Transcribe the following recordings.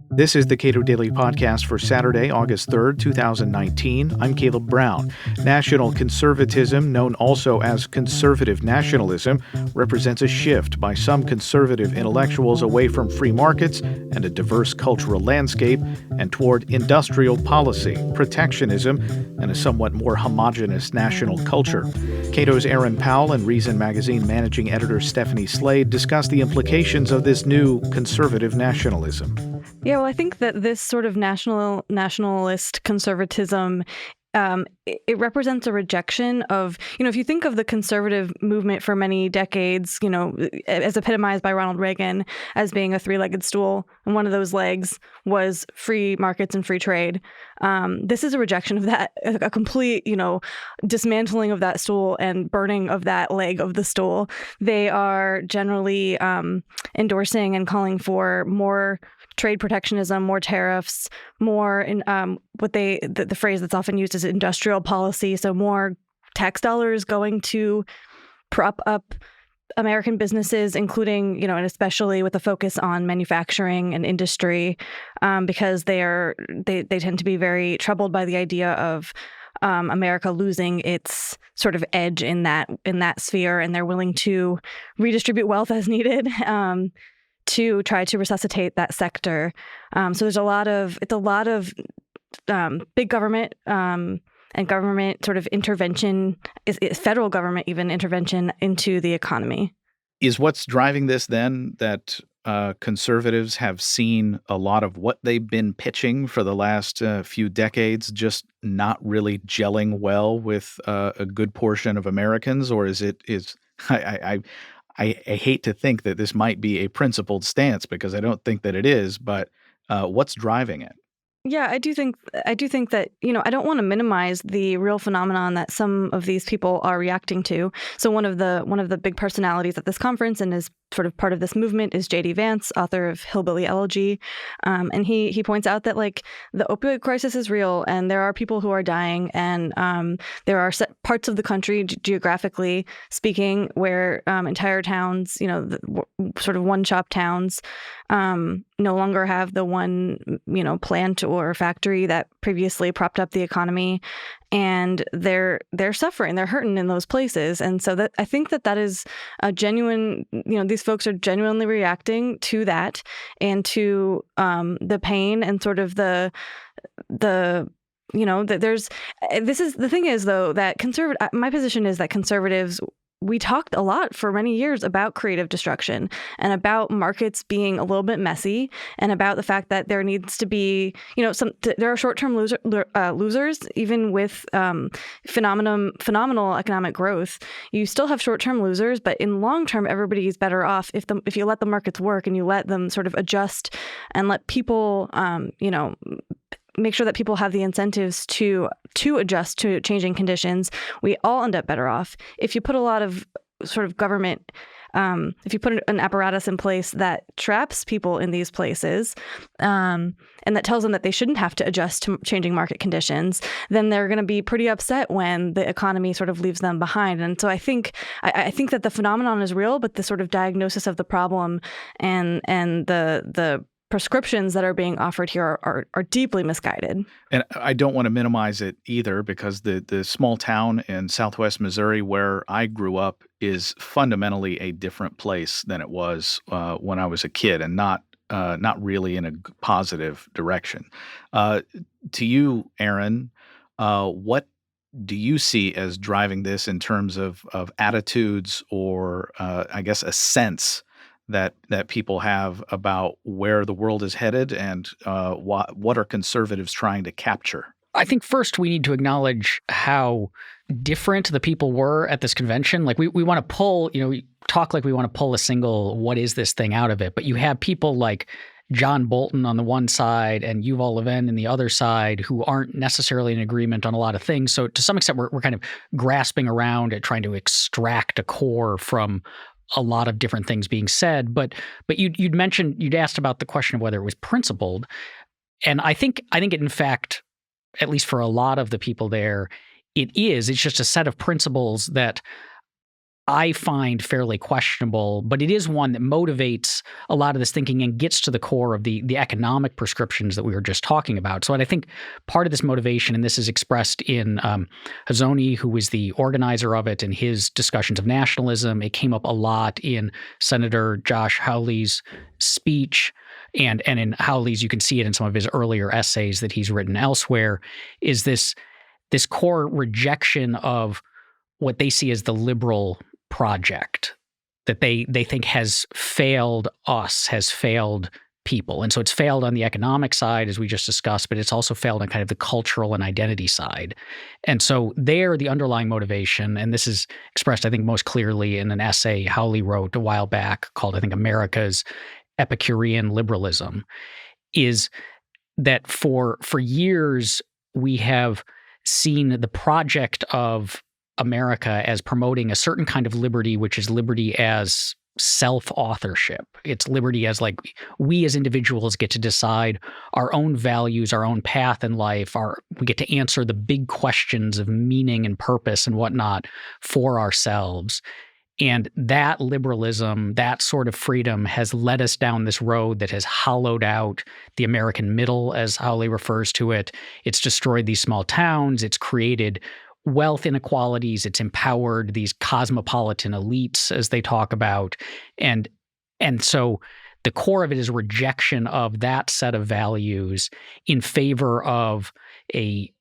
This is the Cato Daily Podcast for Saturday, August 3rd, 2019. I'm Caleb Brown. National conservatism, known also as conservative nationalism, represents a shift by some conservative intellectuals away from free markets and a diverse cultural landscape and toward industrial policy, protectionism, and a somewhat more homogenous national culture. Cato's Aaron Powell and Reason Magazine managing editor Stephanie Slade discuss the implications of this new conservative nationalism. Yeah, well, I think that this sort of nationalist conservatism, it represents a rejection of, if you think of the conservative movement for many decades, as epitomized by Ronald Reagan as being a three-legged stool, and one of those legs was free markets and free trade. This is a rejection of that, a complete, dismantling of that stool and burning of that leg of the stool. They are generally endorsing and calling for more trade protectionism, more tariffs, more in the phrase that's often used is industrial policy. So more tax dollars going to prop up American businesses, including, and especially with a focus on manufacturing and industry, because they tend to be very troubled by the idea of America losing its sort of edge in that sphere, and they're willing to redistribute wealth as needed. To try to resuscitate that sector. So there's a lot of big government and government sort of intervention, is federal government even intervention into the economy. Is what's driving this then that conservatives have seen a lot of what they've been pitching for the last few decades just not really gelling well with a good portion of Americans? Or I hate to think that this might be a principled stance because I don't think that it is, but what's driving it? Yeah, I do think that, I don't want to minimize the real phenomenon that some of these people are reacting to. So one of the big personalities at this conference and is sort of part of this movement is J.D. Vance, author of Hillbilly Elegy. And he points out that the opioid crisis is real and there are people who are dying, and there are parts of the country, geographically speaking, where entire towns, sort of one-shop towns, no longer have the one, plant or factory that previously propped up the economy, and they're suffering, they're hurting in those places. And so that I think that is a genuine, these folks are genuinely reacting to that and to the pain and sort of that there's, this is the thing is though, that my position is that conservatives, we talked a lot for many years about creative destruction and about markets being a little bit messy and about the fact that there needs to be, there are short-term losers, even with phenomenal economic growth. You still have short-term losers, but in long-term, everybody's better off if you let the markets work and you let them sort of adjust and let people, make sure that people have the incentives to adjust to changing conditions. We all end up better off. If you put a lot of sort of government, if you put an apparatus in place that traps people in these places, and that tells them that they shouldn't have to adjust to changing market conditions, then they're going to be pretty upset when the economy sort of leaves them behind. And so I think that the phenomenon is real, but the sort of diagnosis of the problem and the prescriptions that are being offered here are deeply misguided. And I don't want to minimize it either, because the small town in southwest Missouri where I grew up is fundamentally a different place than it was when I was a kid, and not really in a positive direction. To you, Aaron, what do you see as driving this in terms of attitudes or I guess a sense that people have about where the world is headed, and what are conservatives trying to capture? I think first we need to acknowledge how different the people were at this convention. Like we want to pull, we talk like we want to pull a single what is this thing out of it, but you have people like John Bolton on the one side and Yuval Levin on the other side who aren't necessarily in agreement on a lot of things. So to some extent, we're kind of grasping around at trying to extract a core from a lot of different things being said. But you'd asked about the question of whether it was principled. And I think it, in fact, at least for a lot of the people there, it is. It's just a set of principles that I find fairly questionable, but it is one that motivates a lot of this thinking and gets to the core of the economic prescriptions that we were just talking about. So I think part of this motivation, and this is expressed in Hazony, who was the organizer of it, and his discussions of nationalism. It came up a lot in Senator Josh Hawley's speech, and in Hawley's, you can see it in some of his earlier essays that he's written elsewhere, is this core rejection of what they see as the liberal project that they think has failed us, has failed people. And so it's failed on the economic side, as we just discussed, but it's also failed on kind of the cultural and identity side. And so there, the underlying motivation, and this is expressed, I think, most clearly in an essay Hawley wrote a while back called, I think, America's Epicurean Liberalism, is that for years we have seen the project of America as promoting a certain kind of liberty, which is liberty as self-authorship. It's liberty as like we as individuals get to decide our own values, our own path in life. We get to answer the big questions of meaning and purpose and whatnot for ourselves. And that liberalism, that sort of freedom has led us down this road that has hollowed out the American middle, as Hawley refers to it. It's destroyed these small towns. It's created wealth inequalities. It's empowered these cosmopolitan elites, as they talk about. And so the core of it is rejection of that set of values in favor of a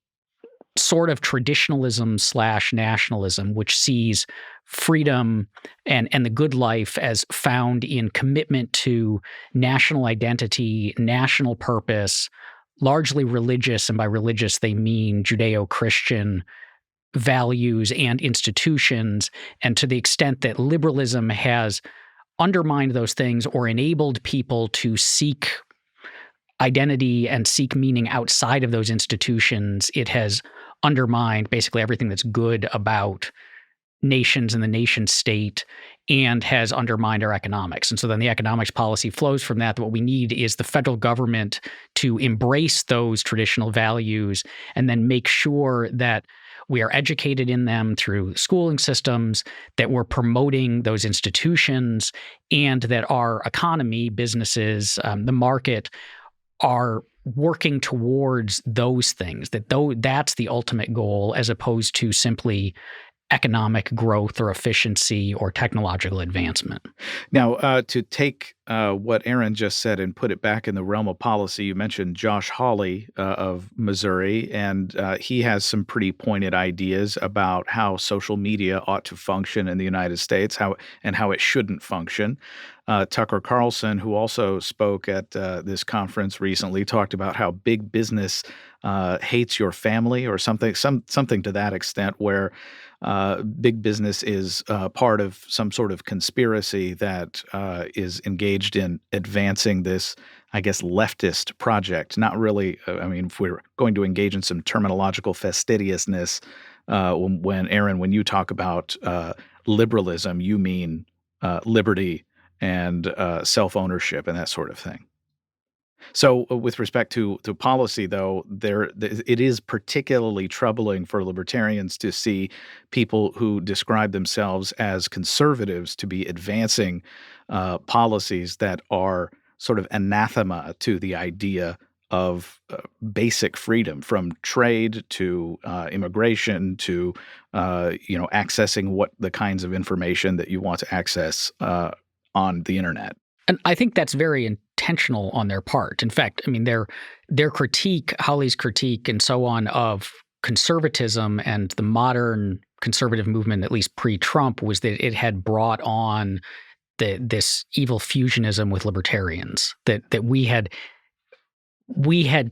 sort of traditionalism/nationalism, which sees freedom and the good life as found in commitment to national identity, national purpose, largely religious, and by religious they mean Judeo-Christian values and institutions. And to the extent that liberalism has undermined those things or enabled people to seek identity and seek meaning outside of those institutions, it has undermined basically everything that's good about nations and the nation state, and has undermined our economics. And so then the economics policy flows from that what we need is the federal government to embrace those traditional values and then make sure that we are educated in them through schooling systems, that we're promoting those institutions, and that our economy, businesses, the market are working towards those things, that's the ultimate goal, as opposed to simply economic growth or efficiency or technological advancement. Now, to take what Aaron just said and put it back in the realm of policy, you mentioned Josh Hawley of Missouri, and he has some pretty pointed ideas about how social media ought to function in the United States, how it shouldn't function. Tucker Carlson, who also spoke at this conference recently, talked about how big business hates your family, or something to that extent, where big business is part of some sort of conspiracy that is engaged in advancing this, I guess, leftist project. Not really, if we're going to engage in some terminological fastidiousness, when you talk about liberalism, you mean liberty and self-ownership and that sort of thing. So with respect to policy, though, it is particularly troubling for libertarians to see people who describe themselves as conservatives to be advancing policies that are sort of anathema to the idea of basic freedom, from trade to immigration to accessing what the kinds of information that you want to access on the internet. And I think that's very intentional on their part. In fact, their critique, Hawley's critique and so on, of conservatism and the modern conservative movement, at least pre-Trump, was that it had brought on this evil fusionism with libertarians, that we had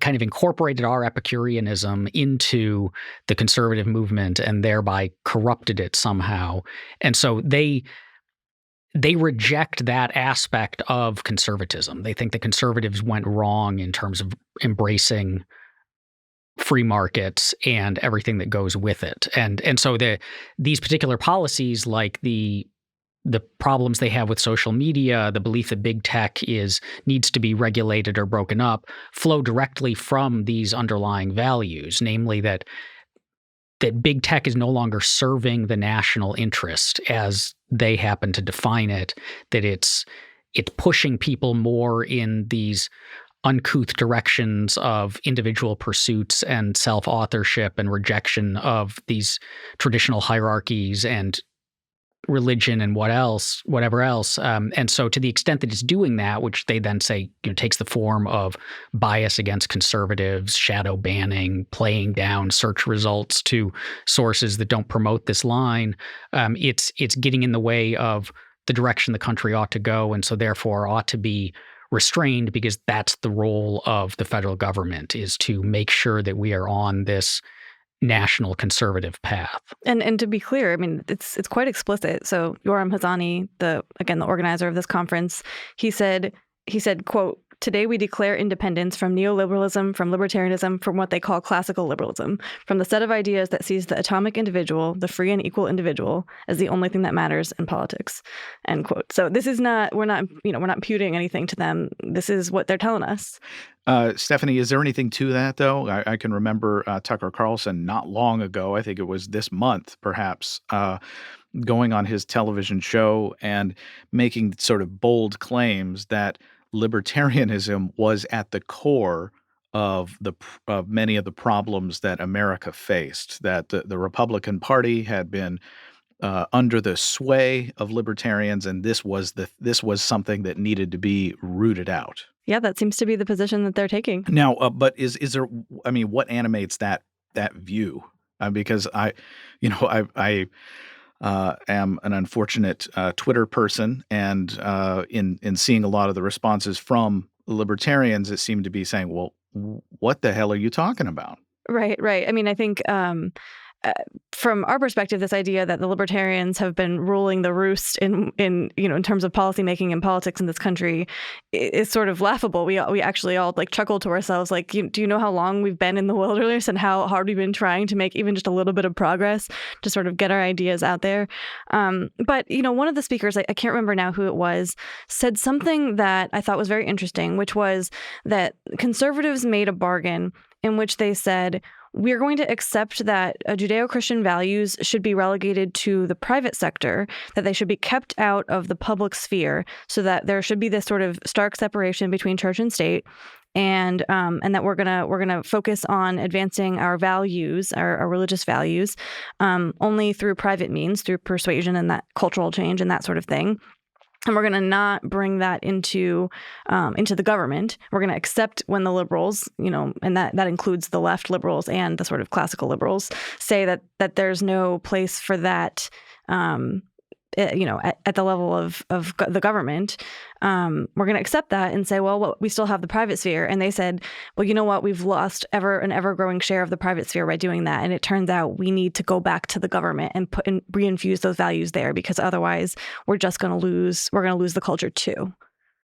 kind of incorporated our Epicureanism into the conservative movement and thereby corrupted it somehow. And so they reject that aspect of conservatism. They think the conservatives went wrong in terms of embracing free markets and everything that goes with it. And so these particular policies, like the problems they have with social media, the belief that big tech needs to be regulated or broken up, flow directly from these underlying values, namely that big tech is no longer serving the national interest as they happen to define it, that it's pushing people more in these uncouth directions of individual pursuits and self-authorship and rejection of these traditional hierarchies and religion and whatever else. And so to the extent that it's doing that, which they then say takes the form of bias against conservatives, shadow banning, playing down search results to sources that don't promote this line, it's getting in the way of the direction the country ought to go, and so therefore ought to be restrained, because that's the role of the federal government, is to make sure that we are on this national conservative path. And to be clear, I mean, it's quite explicit. So Yoram Hazani, the organizer of this conference, he said, quote, "Today we declare independence from neoliberalism, from libertarianism, from what they call classical liberalism, from the set of ideas that sees the atomic individual, the free and equal individual, as the only thing that matters in politics." End quote. So this is not, we're not imputing anything to them. This is what they're telling us. Stephanie, is there anything to that, though? I can remember Tucker Carlson not long ago, I think it was this month, perhaps, going on his television show and making sort of bold claims that libertarianism was at the core of many of the problems that America faced, that the Republican Party had been under the sway of libertarians, and this was something that needed to be rooted out. Yeah, that seems to be the position that they're taking. Now, but is there? I mean, what animates that view? Because I am an unfortunate Twitter person, and in seeing a lot of the responses from libertarians, it seemed to be saying, "Well, what the hell are you talking about?" Right. I mean, I think from our perspective, this idea that the libertarians have been ruling the roost in terms of policymaking and politics in this country is sort of laughable. We actually all chuckle to ourselves, do you know how long we've been in the wilderness and how hard we've been trying to make even just a little bit of progress to sort of get our ideas out there? But one of the speakers, I can't remember now who it was, said something that I thought was very interesting, which was that conservatives made a bargain in which they said, we're going to accept that Judeo-Christian values should be relegated to the private sector, that they should be kept out of the public sphere, so that there should be this sort of stark separation between church and state, and that we're gonna focus on advancing our values, our religious values, only through private means, through persuasion and that cultural change and that sort of thing. And we're going to not bring that into the government. We're going to accept when the liberals, and that includes the left liberals and the sort of classical liberals, say that there's no place for that, at the level of the government. We're going to accept that and say, well, we still have the private sphere. And they said, well, you know what? We've lost an ever-growing share of the private sphere by doing that. And it turns out we need to go back to the government and reinfuse those values there, because otherwise we're just going to lose. We're going to lose the culture too.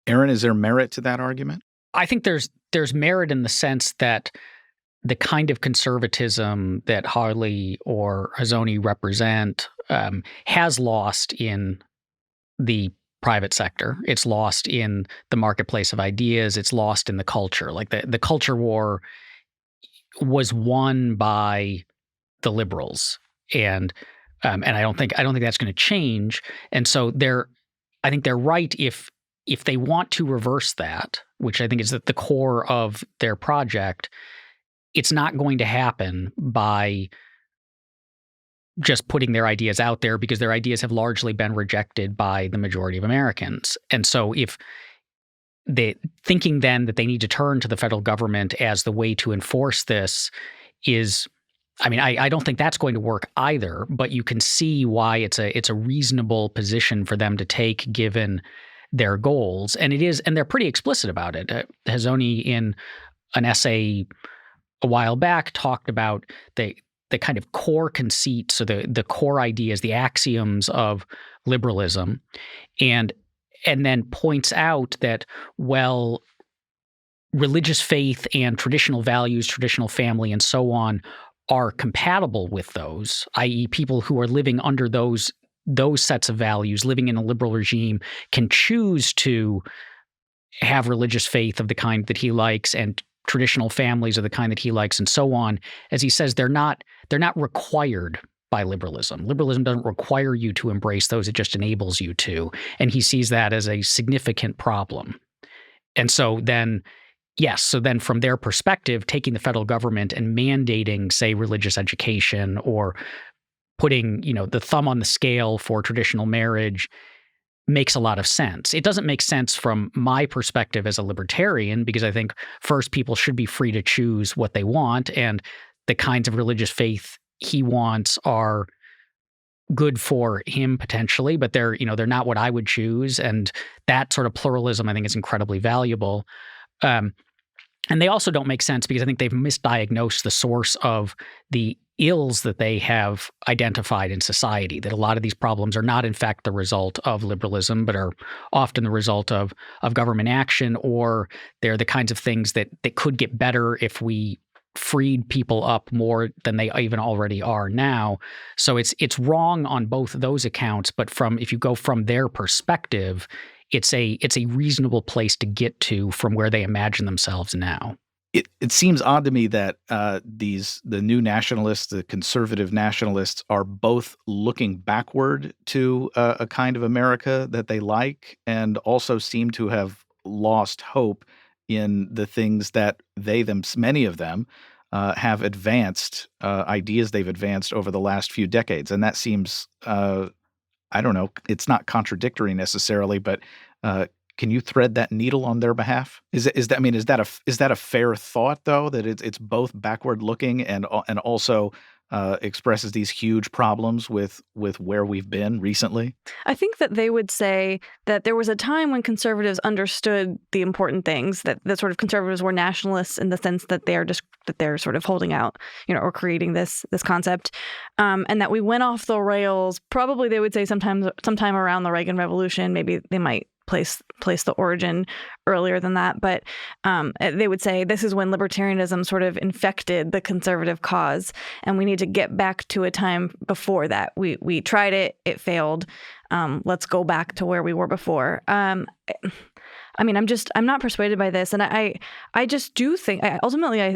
Aaron, is there merit to that argument? I think there's merit in the sense that the kind of conservatism that Harley or Hazoni represent has lost in the private sector. It's lost in the marketplace of ideas. It's lost in the culture. Like the culture war was won by the liberals, and I don't think that's going to change. And so I think they're right if they want to reverse that, which I think is at the core of their project. It's not going to happen by just putting their ideas out there, because their ideas have largely been rejected by the majority of Americans. And so if they thinking then that they need to turn to the federal government as the way to enforce this is, I don't think that's going to work either, but you can see why it's a reasonable position for them to take given their goals. And it is, and they're pretty explicit about it. Hazoni, in an essay a while back, talked about the kind of core conceits, so the core ideas, the axioms of liberalism, and then points out that, well, religious faith and traditional values, traditional family, and so on are compatible with those, i.e. people who are living under those sets of values, living in a liberal regime, can choose to have religious faith of the kind that he likes and traditional families of the kind that he likes, and so on. As he says, they're not required by liberalism. Liberalism doesn't require you to embrace those, it just enables you to. And he sees that as a significant problem. And so then, yes, so then from their perspective, taking the federal government and mandating, say, religious education or putting, the thumb on the scale for traditional marriage makes a lot of sense. It doesn't make sense from my perspective as a libertarian, because I think first, people should be free to choose what they want, and the kinds of religious faith he wants are good for him potentially, but they're not what I would choose. And that sort of pluralism, I think, is incredibly valuable. And they also don't make sense because I think they've misdiagnosed the source of the ills that they have identified in society, that a lot of these problems are not in fact the result of liberalism, but are often the result of government action, or they're the kinds of things that could get better if we freed people up more than they even already are now. So it's wrong on both of those accounts, but if you go from their perspective, it's a reasonable place to get to from where they imagine themselves now. It seems odd to me that the new nationalists, the conservative nationalists, are both looking backward to a kind of America that they like, and also seem to have lost hope in the things that many of them have advanced, ideas they've advanced over the last few decades. And that seems, I don't know, it's not contradictory necessarily, but can you thread that needle on their behalf? Is that a fair thought, though, that it's both backward looking and also expresses these huge problems with where we've been recently? I think that they would say that there was a time when conservatives understood the important things, that sort of conservatives were nationalists in the sense that they're sort of holding out, or creating this concept, and that we went off the rails. Probably they would say sometime around the Reagan Revolution. Maybe they might place the origin earlier than that, but they would say this is when libertarianism sort of infected the conservative cause, and we need to get back to a time before that. We tried it failed. Let's go back to where we were before. I'm not persuaded by this, and I just do think ultimately I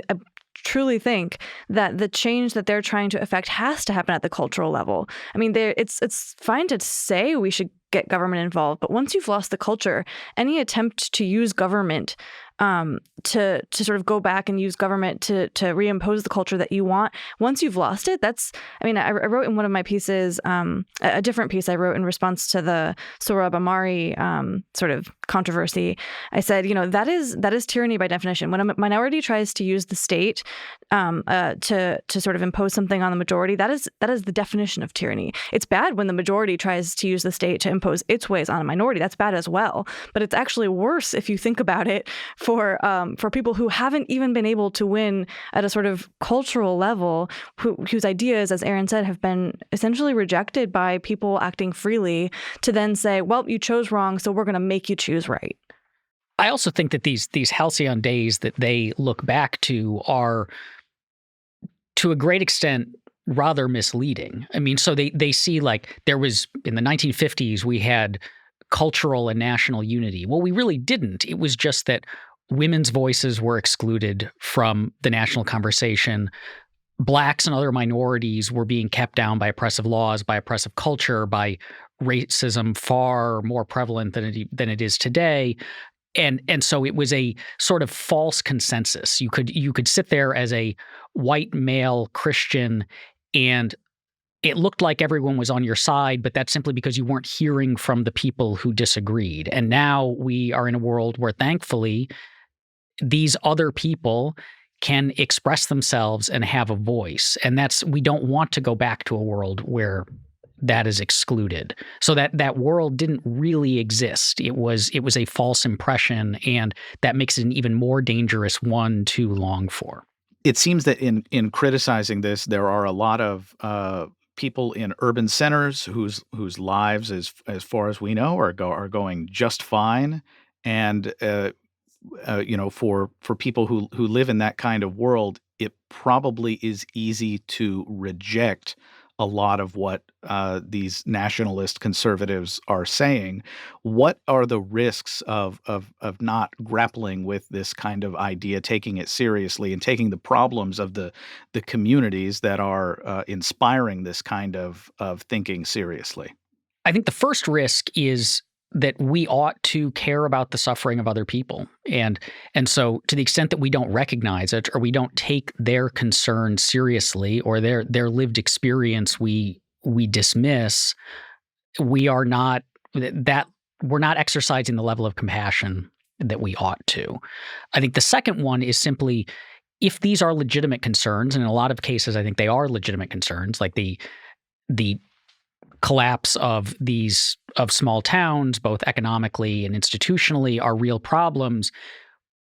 truly think that the change that they're trying to effect has to happen at the cultural level. I mean, it's fine to say we should get government involved, but once you've lost the culture, any attempt to use government to sort of go back and use government to reimpose the culture that you want, once you've lost it, I wrote in one of my pieces, a different piece I wrote in response to the Sohrab Ahmari sort of controversy. I said, that is tyranny by definition. When a minority tries to use the state to sort of impose something on the majority, that is the definition of tyranny. It's bad when the majority tries to use the state to impose its ways on a minority. That's bad as well. But it's actually worse if you think about it for people who haven't even been able to win at a sort of cultural level, whose ideas, as Aaron said, have been essentially rejected by people acting freely, to then say, well, you chose wrong, so we're going to make you choose right. I also think that these halcyon days that they look back to are, to a great extent, rather misleading. I mean, so they see, like, there was, in the 1950s, we had cultural and national unity. Well, we really didn't. It was just that women's voices were excluded from the national conversation. Blacks and other minorities were being kept down by oppressive laws, by oppressive culture, by racism far more prevalent than it is today. And so it was a sort of false consensus. You could sit there as a white male Christian, and it looked like everyone was on your side, but that's simply because you weren't hearing from the people who disagreed. And now we are in a world where, thankfully, these other people can express themselves and have a voice. And we don't want to go back to a world where that is excluded. So that world didn't really exist. It was a false impression, and that makes it an even more dangerous one to long for. It seems that in criticizing this, there are a lot of people in urban centers whose lives, as far as we know, are going just fine, and for people who live in that kind of world, it probably is easy to reject a lot of what these nationalist conservatives are saying. What are the risks of not grappling with this kind of idea, taking it seriously, and taking the problems of the communities that are inspiring this kind of thinking seriously? I think the first risk is that we ought to care about the suffering of other people. And so to the extent that we don't recognize it, or we don't take their concern seriously, or their lived experience we dismiss, we're not exercising the level of compassion that we ought to. I think the second one is simply, if these are legitimate concerns, and in a lot of cases I think they are legitimate concerns, like the collapse of small towns, both economically and institutionally, are real problems.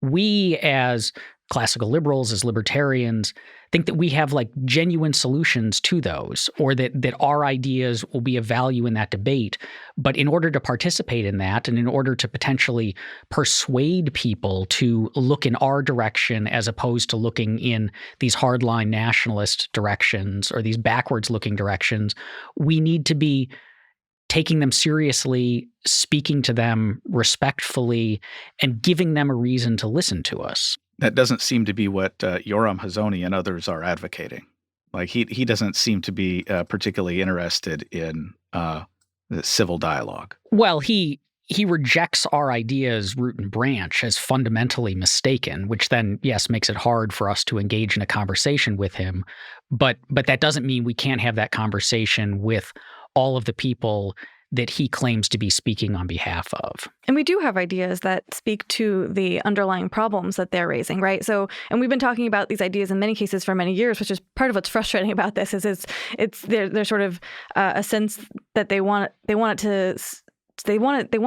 We, as classical liberals, as libertarians, think that we have like genuine solutions to those, or that our ideas will be of value in that debate. But in order to participate in that, and in order to potentially persuade people to look in our direction as opposed to looking in these hardline nationalist directions or these backwards-looking directions, we need to be taking them seriously, speaking to them respectfully, and giving them a reason to listen to us. That doesn't seem to be what Yoram Hazony and others are advocating. Like he doesn't seem to be particularly interested in the civil dialogue. Well, he rejects our ideas root and branch as fundamentally mistaken, which then, yes, makes it hard for us to engage in a conversation with him. But that doesn't mean we can't have that conversation with all of the people that he claims to be speaking on behalf of. And we do have ideas that speak to the underlying problems that they're raising, right? So, and we've been talking about these ideas in many cases for many years, which is part of what's frustrating about this. Is there's sort of a sense that they want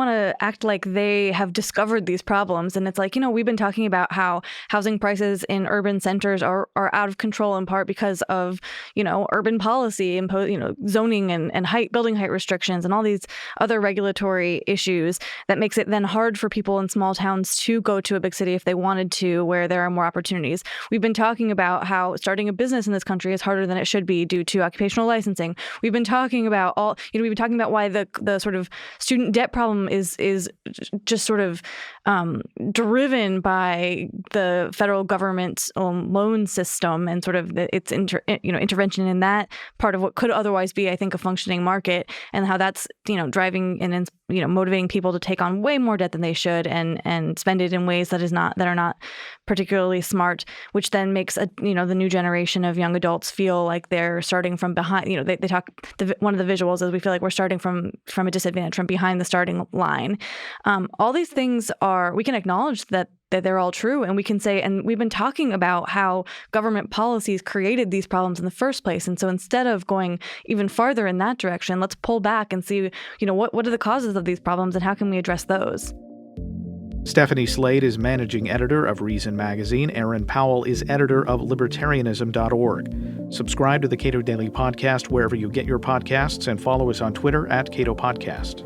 to act like they have discovered these problems. And it's like, we've been talking about how housing prices in urban centers are out of control in part because of, urban policy, zoning and building height restrictions and all these other regulatory issues that makes it then hard for people in small towns to go to a big city if they wanted to, where there are more opportunities. We've been talking about how starting a business in this country is harder than it should be due to occupational licensing. We've been talking about why the sort of student debt problem is just sort of driven by the federal government's loan system and sort of its intervention in that part of what could otherwise be, I think, a functioning market, and how that's driving and motivating people to take on way more debt than they should and spend it in ways that are not particularly smart, which then makes the new generation of young adults feel like they're starting from behind. They talk. One of the visuals is we feel like we're starting from a disadvantage, from behind the starting line. All these things we can acknowledge that they're all true, and we can say, and we've been talking about how government policies created these problems in the first place. And so instead of going even farther in that direction, let's pull back and see, what are the causes of these problems and how can we address those? Stephanie Slade is managing editor of Reason Magazine. Aaron Powell is editor of libertarianism.org. Subscribe to the Cato Daily Podcast wherever you get your podcasts, and follow us on Twitter @Cato Podcast.